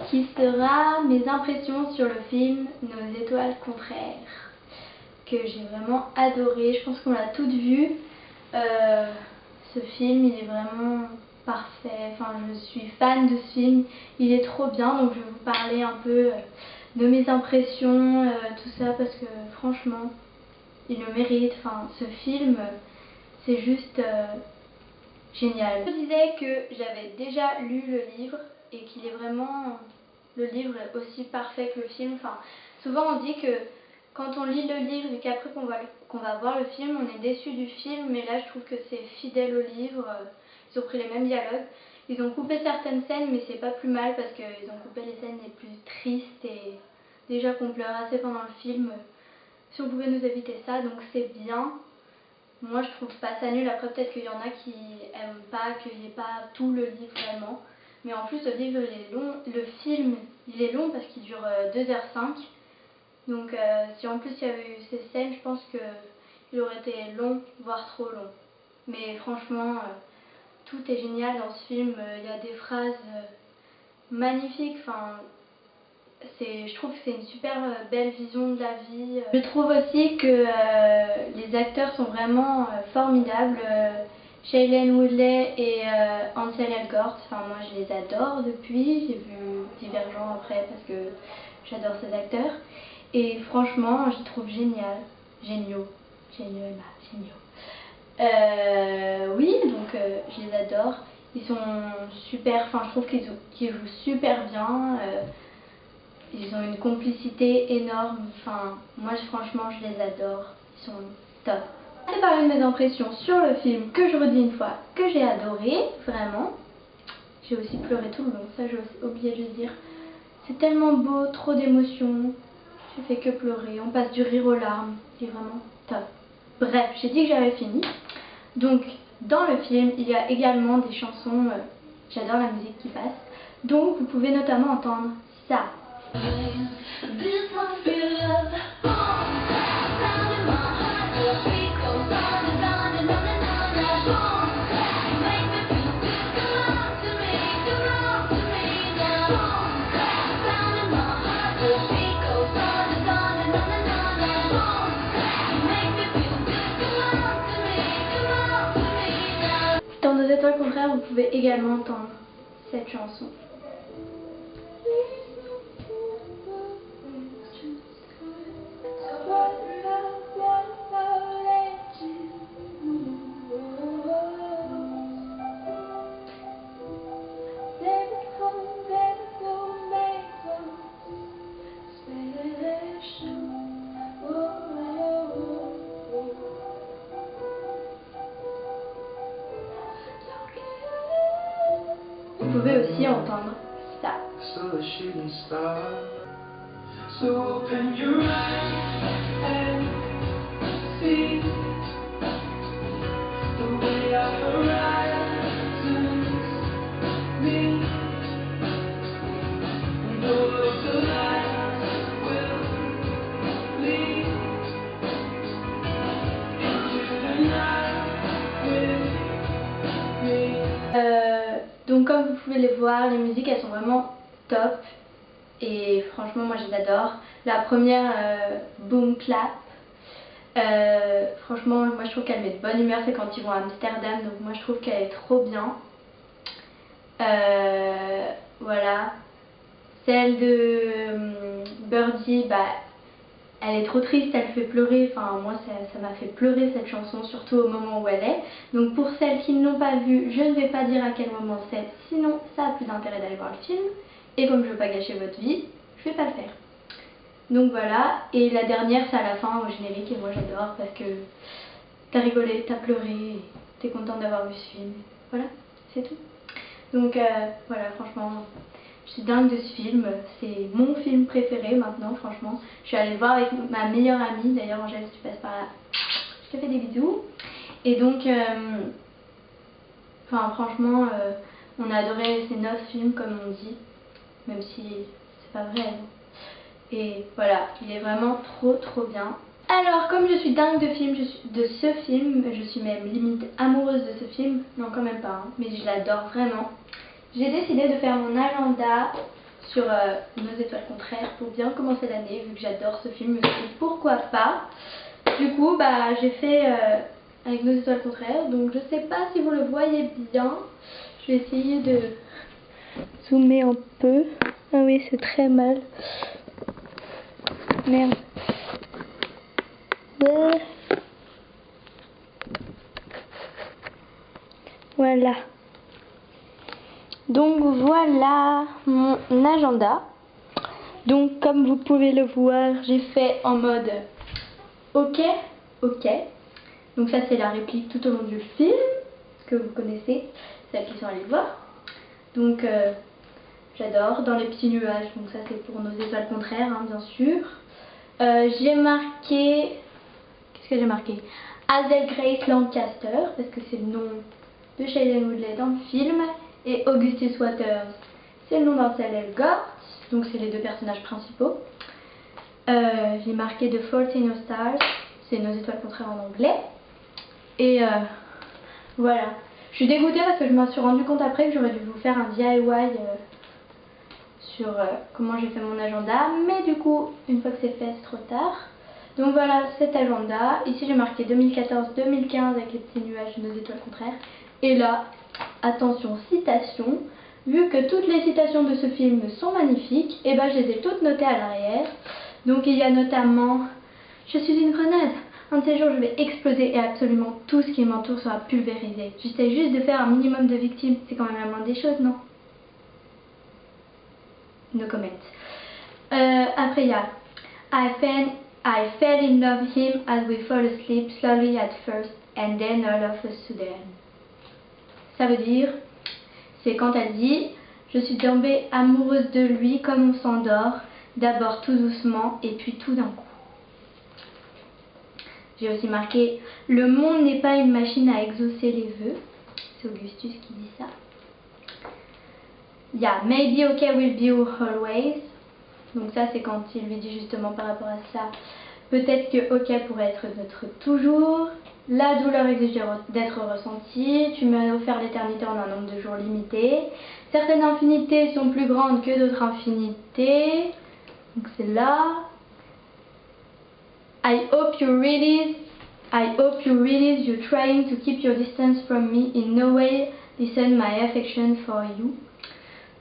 qui sera mes impressions sur le film Nos étoiles contraires, que j'ai vraiment adoré. Je pense qu'on l'a toutes vu. Ce film, il est vraiment parfait. Enfin, je suis fan de ce film. Il est trop bien, donc je vais vous parler un peu de mes impressions, tout ça, parce que franchement, il le mérite. Enfin, ce film, c'est juste génial. Je disais que j'avais déjà lu le livre et qu'il est vraiment... Le livre est aussi parfait que le film. Enfin, souvent on dit que quand on lit le livre et qu'après qu'on va voir le film, on est déçu du film, mais là je trouve que c'est fidèle au livre. Ils ont pris les mêmes dialogues. Ils ont coupé certaines scènes, mais c'est pas plus mal parce qu'ils ont coupé les scènes les plus tristes et déjà qu'on pleure assez pendant le film. Si on pouvait nous éviter ça, donc c'est bien. Moi je trouve pas ça nul. Après peut-être qu'il y en a qui aiment pas qu'il n'y ait pas tout le livre vraiment. Mais en plus le livre il est long, le film il est long parce qu'il dure 2h05. Donc si en plus il y avait eu ces scènes, je pense qu'il aurait été long, voire trop long. Mais franchement, tout est génial dans ce film. Il y a des phrases magnifiques. Enfin, je trouve que c'est une super belle vision de la vie. Je trouve aussi que les acteurs sont vraiment formidables. Shailene Woodley et Ansel Elgort, enfin moi je les adore depuis, j'ai vu Divergent après parce que j'adore ces acteurs et franchement je les trouve géniaux. Oui, donc je les adore, ils sont super, enfin je trouve qu'ils jouent super bien, ils ont une complicité énorme, enfin moi franchement je les adore, ils sont top. J'ai parlé de mes impressions sur le film, que je redis une fois, que j'ai adoré, vraiment. J'ai aussi pleuré tout le long, ça j'ai oublié de le dire. C'est tellement beau, trop d'émotions, je fais que pleurer, on passe du rire aux larmes, c'est vraiment top. Bref, j'ai dit que j'avais fini. Donc, dans le film, il y a également des chansons, j'adore la musique qui passe. Donc, vous pouvez notamment entendre ça. Dans Nos étoiles contraires, vous pouvez également entendre cette chanson. Vous pouvez aussi entendre ça. Donc comme vous pouvez les voir, les musiques elles sont vraiment top et franchement moi je les adore. La première, Boom Clap, franchement moi je trouve qu'elle met de bonne humeur, c'est quand ils vont à Amsterdam, donc moi je trouve qu'elle est trop bien. Voilà. Celle de Birdie, bah elle est trop triste, elle fait pleurer, enfin moi ça m'a fait pleurer cette chanson, surtout au moment où elle est. Donc pour celles qui ne l'ont pas vue, je ne vais pas dire à quel moment c'est, sinon ça a plus d'intérêt d'aller voir le film. Et comme je veux pas gâcher votre vie, je vais pas le faire. Donc voilà, et la dernière c'est à la fin au générique et moi j'adore parce que t'as rigolé, t'as pleuré, t'es contente d'avoir vu ce film. Voilà, c'est tout. Donc voilà, franchement... Je suis dingue de ce film, c'est mon film préféré maintenant, franchement. Je suis allée le voir avec ma meilleure amie, d'ailleurs Angèle si tu passes par là, je te fais des bisous. Et donc, franchement, on a adoré ces 9 films comme on dit, même si c'est pas vrai. Et voilà, il est vraiment trop bien. Alors comme je suis dingue de ce film, je suis même limite amoureuse de ce film, non quand même pas, hein, mais je l'adore vraiment. J'ai décidé de faire mon agenda sur Nos étoiles contraires pour bien commencer l'année, vu que j'adore ce film, je me suis dit pourquoi pas. Du coup, bah, j'ai fait avec Nos étoiles contraires, donc je sais pas si vous le voyez bien. Je vais essayer de zoomer un peu. Ah oui, c'est très mal. Merde. Ouais. Voilà. Donc voilà mon agenda. Donc comme vous pouvez le voir, j'ai fait en mode ok, ok. Donc ça c'est la réplique tout au long du film, que vous connaissez, celles qui sont allées le voir. Donc j'adore, dans les petits nuages, donc ça c'est pour Nos étoiles contraires, hein, bien sûr. J'ai marqué, qu'est-ce que j'ai marqué? Hazel Grace Lancaster, parce que c'est le nom de Shailene Woodley dans le film, et Augustus Waters, c'est le nom d'Ansel Elgort, donc c'est les deux personnages principaux. J'ai marqué The Fault in Your Stars, c'est Nos étoiles contraires en anglais. Et voilà. Je suis dégoûtée parce que je m'en suis rendu compte après que j'aurais dû vous faire un DIY sur comment j'ai fait mon agenda. Mais du coup, une fois que c'est fait, c'est trop tard. Donc voilà cet agenda. Ici j'ai marqué 2014-2015 avec les petits nuages de Nos étoiles contraires. Et là, attention, citation. Vu que toutes les citations de ce film sont magnifiques, et ben je les ai toutes notées à l'arrière. Donc il y a notamment « Je suis une grenade. Un de ces jours je vais exploser et absolument tout ce qui m'entoure sera pulvérisé. J'essaie juste de faire un minimum de victimes. C'est quand même la moindre des choses, non ?» No comment. Après il y a I fell in love with him as we fall asleep slowly at first and then all of a sudden. Ça veut dire, c'est quand elle dit je suis tombée amoureuse de lui comme on s'endort, d'abord tout doucement et puis tout d'un coup. J'ai aussi marqué le monde n'est pas une machine à exaucer les vœux. C'est Augustus qui dit ça. Il y a maybe okay will be always. Donc ça c'est quand il lui dit justement par rapport à ça, peut-être que ok pourrait être notre toujours. La douleur exige d'être ressentie. Tu m'as offert l'éternité en un nombre de jours limité. Certaines infinités sont plus grandes que d'autres infinités. Donc c'est là. I hope you realize you're trying to keep your distance from me. In no way listen my affection for you.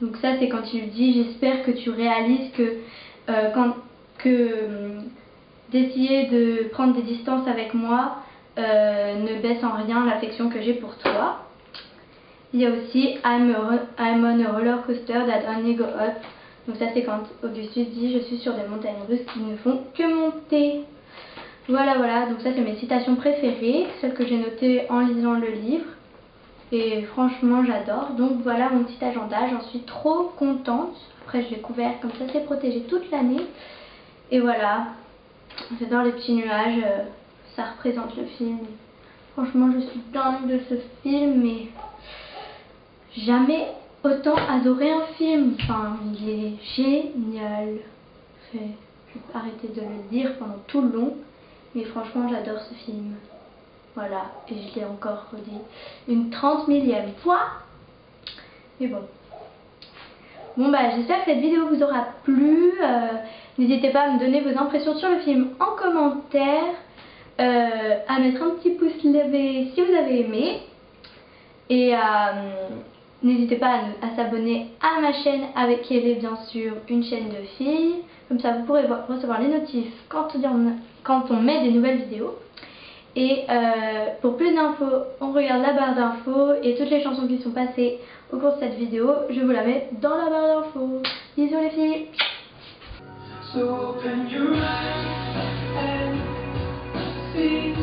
Donc ça c'est quand il dit j'espère que tu réalises que d'essayer de prendre des distances avec moi ne baisse en rien l'affection que j'ai pour toi. Il y a aussi I'm on a roller coaster that only go up. Donc ça c'est quand Augustus dit je suis sur des montagnes russes qui ne font que monter. Voilà, donc ça c'est mes citations préférées, celles que j'ai notées en lisant le livre. Et franchement j'adore. Donc voilà mon petit agenda, j'en suis trop contente. Après je l'ai couvert comme ça, c'est protégé toute l'année. Et voilà, j'adore les petits nuages, ça représente le film. Franchement je suis dingue de ce film, mais jamais autant adoré un film. Enfin il est génial. Je vais arrêter de le dire pendant tout le long. Mais franchement j'adore ce film. Voilà, et je l'ai encore redit une 30 millième fois. Mais bon. Bon bah j'espère que cette vidéo vous aura plu. N'hésitez pas à me donner vos impressions sur le film en commentaire. À mettre un petit pouce levé si vous avez aimé. Et n'hésitez pas à s'abonner à ma chaîne avec qui est bien sûr une chaîne de filles. Comme ça vous pourrez recevoir les notifs quand on met des nouvelles vidéos. Et pour plus d'infos, on regarde la barre d'infos et toutes les chansons qui sont passées au cours de cette vidéo, je vous la mets dans la barre d'infos. Bisous les filles. So open your eyes and see.